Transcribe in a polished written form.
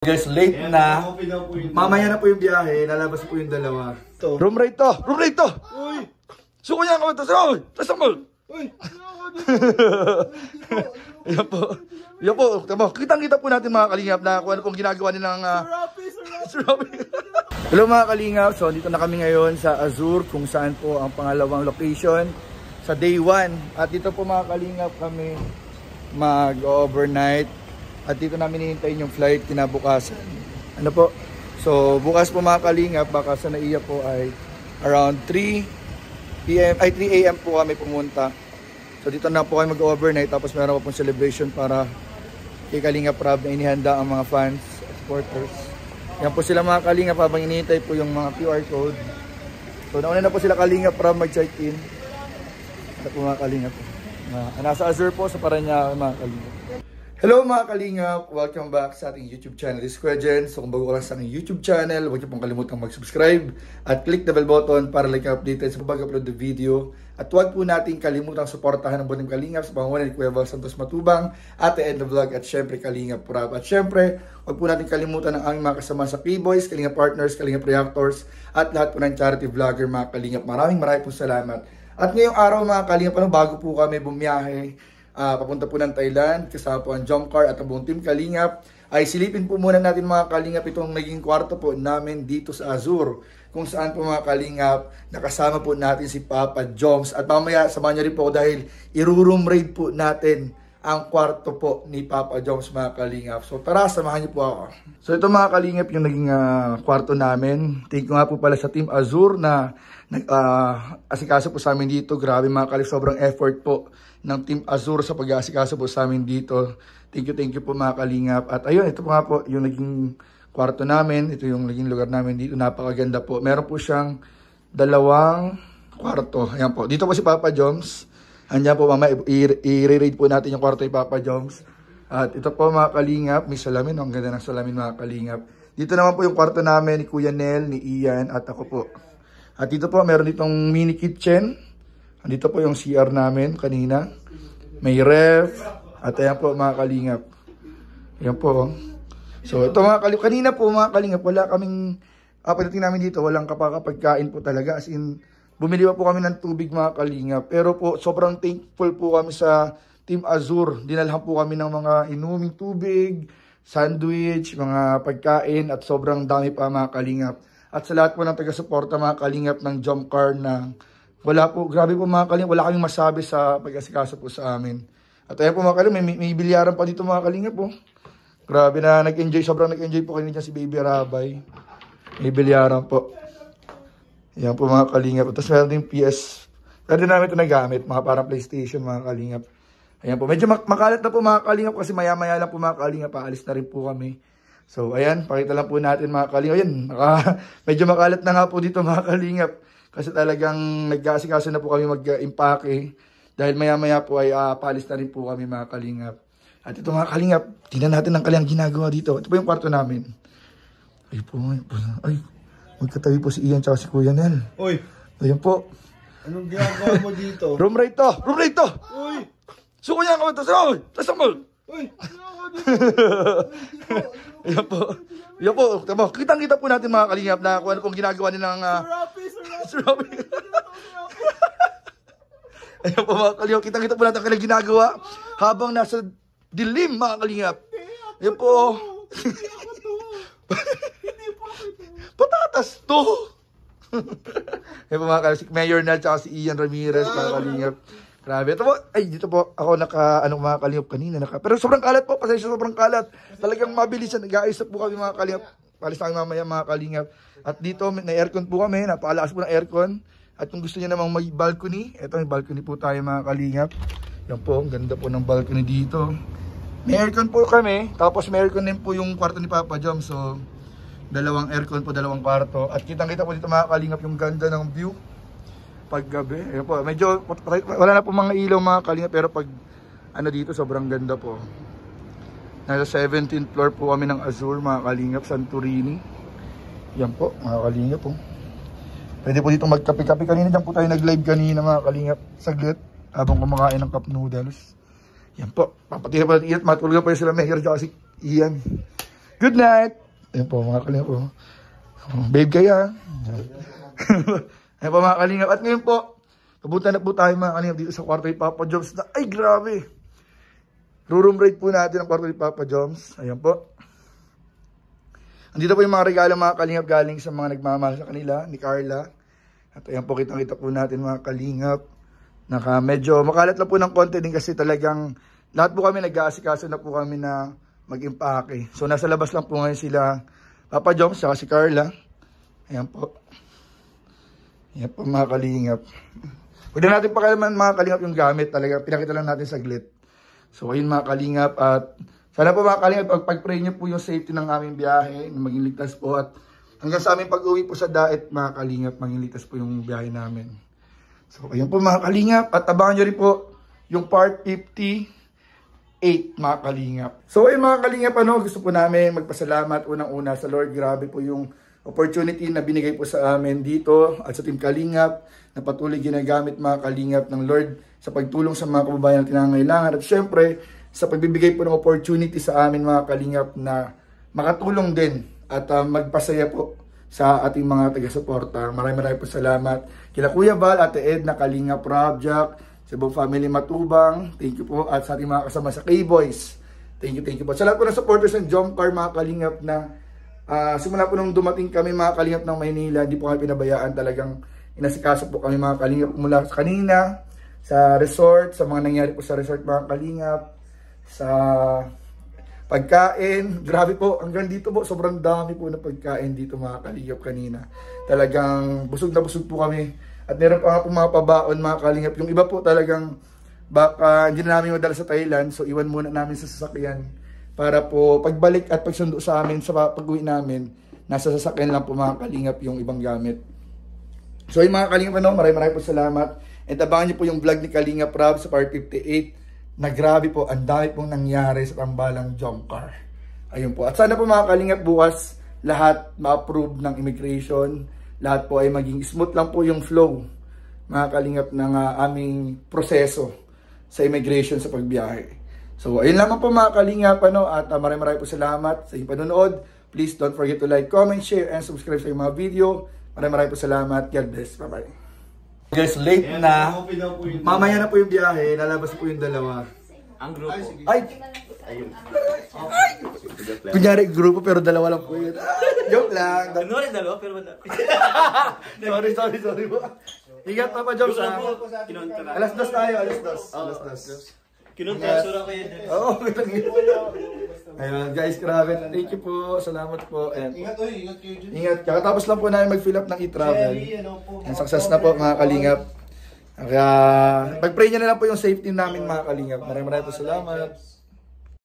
Guys, late na. Mamaya na po yung biyahe. Lalabas po yung dalawa. Room rate to! Room rate to! Uy! Suko niya ako ito. Uy! Tasa mo! Uy! Yan po. Yan po. Kitang-kita po natin mga kalingap na kung ano pong ginagawa nilang Sir Robbie. Hello mga kalingap. So, dito na kami ngayon sa Azur kung saan po ang pangalawang location sa day 1. At dito po mga kalingap kami mag-overnight. At dito namin hihintayin yung flight kinabukasan. Ano po? So, bukas po mga kalingap, baka sa naiya po ay around 3 a.m. po kami pumunta. So, dito na po kami mag-overnight. Tapos meron po pong celebration para kay Kalingap Rob na inihanda ang mga fans at supporters. Yan po sila mga kalingap habang inihintay po yung mga QR code. So, nauna na po sila Kalingap Rob mag-check-in. Ano po mga kalingap? Nasa Azur po sa Parañaque mga kalingap. Hello mga kalingap! Welcome back sa ating YouTube channel, this is Kuya Jen. So kung bago ka lang sa ating YouTube channel, huwag niyo pong kalimutang mag-subscribe at click the bell button para like updated sa pag-upload ng video. At huwag po natin kalimutang suportahan ng buong kalingap sa pangunan ni Kuya Val Santos Matubang at the end of the vlog at syempre Kalingap Rob. At syempre, huwag po natin kalimutan ang aming mga kasama sa K-Boys, Kalingap Partners, Kalingap Reactors at lahat po ng charity vlogger mga kalingap. Maraming po salamat. At ngayong araw mga kalingap, bago po kami bumiyahe, papunta po ng Thailand, kasama po ang Jump Car at ang buong team Kalingap, ay silipin po muna natin mga kalingap itong naging kwarto po namin dito sa Azur, kung saan po mga kalingap nakasama po natin si Papa Joms. At mamaya samahan niyo rin po dahil i-room raid po natin ang kwarto po ni Papa Joms mga kalingap. So tara, samahan niyo po ako. So ito mga kalingap yung naging kwarto namin. Thank you nga po pala sa Team Azur na asikaso po sa amin dito. Grabe mga kalingap, sobrang effort po ng Team Azur sa pag-aasikaso po sa amin dito. Thank you po mga kalingap. At ayun, ito po nga po yung naging kwarto namin. Ito yung naging lugar namin dito. Napakaganda po. Meron po siyang dalawang kwarto. Ayan po. Dito po si Papa Joms. Andiyan po mama, i-raid po natin yung kwarto ni Papa Joms. At ito po mga kalingap, may salamin. Ang ganda ng salamin mga kalingap. Dito naman po yung kwarto namin ni Kuya Nel, ni Ian, at ako po. At dito po, meron ditong mini kitchen. Dito po yung CR namin kanina. May ref. At ayan po mga kalingap. Ayan po. So ito mga kalingap. Kanina po mga kalingap, wala kaming, pagdating namin dito, walang kapagkain po talaga. As in, bumili pa po kami ng tubig mga kalingap. Pero po, sobrang thankful po kami sa Team Azur. Dinalhan po kami ng mga inuming tubig, sandwich, mga pagkain, at sobrang dami pa mga kalingap. At sa lahat po ng taga-suporta mga kalingap ng Jump Car na wala po, grabe po mga kalingap, wala kaming masabi sa pag-asikaso po sa amin. At ayan po mga kalingap, may bilyaran pa dito mga kalingap po. Grabe na nag-enjoy, sobrang nag-enjoy po kanina si Baby Rabay. May bilyaran po. Ayan po mga kalingap. Tapos meron din PS. Pwede namin ito nagamit, mga parang PlayStation mga kalingap. Ayan po, medyo makalat na po mga kalingap kasi maya-maya lang po mga kalingap, paalis na rin po kami. So ayan, pakita lang po natin mga kalingap. Ayan, medyo makalat na nga po dito mga kalingap. Kasi talagang nag-aasikaso na po kami mag-impake. Dahil maya-maya po ay paalis na rin po kami mga kalingap. At ito mga kalingap, tingnan natin ang kanilang ginagawa dito. Ito po yung kwarto namin. Ay po, ay, magkatabi po si Ian tsaka si Kuya Nel. Uy! Ayan po. Anong ginagawa mo dito? Room rate to! Room rate to! Uy! Suko niya ako ito! Uy! Tasa mo! Uy! Ayan po. Ayan po. Kitang-kita po natin mga kalingap na kung ano pong ginagawa nilang Sir Robbie. Ayan po mga kalingap. Kitang-kita po natin ang kanilang ginagawa habang nasa dilim mga kalingap. Ayan po. Patatas to! Ayan po mga kalingap. Mayor Nel tsaka si Ian Ramirez mga kalingap. Grabe. Ito po, ay dito po ako mga kalingap kanina. Pero sobrang kalat po, pasensya sobrang kalat. Talagang mabilisan, nag-aayos po kami mga kalingap. Palis na kami mamaya mga kalingap. At dito, may aircon po kami, napakalakas po ng aircon. At kung gusto niyo namang may balcony, eto may balcony po tayo mga kalingap. Yan po, ang ganda po ng balcony dito. May aircon po kami, tapos may aircon din po yung kwarto ni Papa Jom. So, dalawang aircon po, dalawang kwarto. At kitang-kita po dito mga kalingap yung ganda ng view. Paggabi, ayan po, medyo wala na po mga ilaw mga kalingap, pero pag dito sobrang ganda po. Nasa 17th floor po kami ng Azur mga kalingap, Santorini. Yan po mga kalingap po. Pwede po dito magkape-kape. Kanina dyan po tayo nag-live kanina mga kalingap, saglit habang kumakain ng cup noodles. Yan po, papatira pa natin, matulog pa sila Mayor at si Ian. Good night! Ayan po mga kalingap po. Babe kaya. Ayan po mga kalingap. At ngayon po, papunta na po tayo mga kalingap dito sa kwarto ni Papa Joms na, ay grabe! Room rate po natin ang kwarto ni Papa Joms. Ayan po. Andito po yung mga regalo mga kalingap galing sa mga nagmamahal sa kanila, ni Carla. At ayan po, kitang-kita po natin mga kalingap. Medyo makalat lang po ng konti din kasi talagang lahat po kami nag-aasikaso na po kami na mag-impake. So nasa labas lang po ngayon sila Papa Joms at si Carla. Ayan po. Ayan po mga kalingap. Huwag na natin pakalaman mga kalingap yung gamit. Talaga pinakita lang natin saglit. So ayun mga kalingap at sana po mga kalingap pag-pray nyo po yung safety ng aming biyahe. Maging ligtas po at hanggang sa aming pag-uwi po sa Daet mga kalingap maging ligtas po yung biyahe namin. So ayun po mga kalingap at abangan nyo rin po yung part 58 mga kalingap. So ayun mga kalingap gusto po namin magpasalamat unang-una sa Lord. Grabe po yung opportunity na binigay po sa amin dito at sa Team Kalingap na patuloy ginagamit mga kalingap ng Lord sa pagtulong sa mga kababayan na tinangailangan at syempre sa pagbibigay po ng opportunity sa amin mga kalingap na makatulong din at magpasaya po sa ating mga taga-suporta. Maraming po salamat kila Kuya Val, Ate Edna, Kalingap Rob, Jack, sa buong family Matubang. Thank you po at sa ating mga kasama sa K-Boys. Thank you po. Sa lahat po ng supporters ng Jomcar mga kalingap na simula po nung dumating kami mga kalingap ng Maynila, hindi po kami pinabayaan, talagang inasikaso po kami mga kalingap mula sa kanina, sa resort, sa mga nangyari po sa resort mga kalingap, sa pagkain. Grabe po, hanggang dito po, sobrang dami po na pagkain dito mga kalingap kanina. Talagang busog na busog po kami. At meron pa nga po mga pabaon mga kalingap. Yung iba po talagang baka hindi na namin madala sa Thailand, so iwan muna namin sa sasakyan. Para po pagbalik at pagsundo sa amin sa pag-uwi namin, nasa sasakyan lang po mga kalingap yung ibang gamit. So yung mga kalingap maraming po salamat. And abangan niyo po yung vlog ni Kalingap Rob sa part 58 na grabe po, ang dami pong nangyari sa tambalang Jomcar. Ayun po. At sana po mga kalingap bukas lahat ma-approve ng immigration. Lahat po ay maging smooth lang po yung flow mga kalingap ng aming proseso sa immigration sa pagbiyahe. So, ayun lamang po mga kalingap, at maraming po salamat sa inyong panonood. Please don't forget to like, comment, share, and subscribe sa mga video. Maraming po salamat. God bless. Bye-bye. Guys, late na. Mamaya na po yung biyahe. Lalabas po yung dalawa. Ang grupo. Ay! Ayun. Kunyari, grupo pero dalawa lang po yun. Joke lang. Ano rin dalawa pero wala. Sorry po. Ingat pa Jobs. Kinontra. Alas 2 tayo, alas 2. Kinontra ko yun. Oo, ayun guys, grabe. Thank you po. Salamat po. And Ingat kayo dyan. ingat. Kakatapos lang po namin mag-fill up ng e-travel. And success na po mga kalingap. Kaya pag-pray nyo na lang po yung safety namin mga kalingap. Maraming po salamat.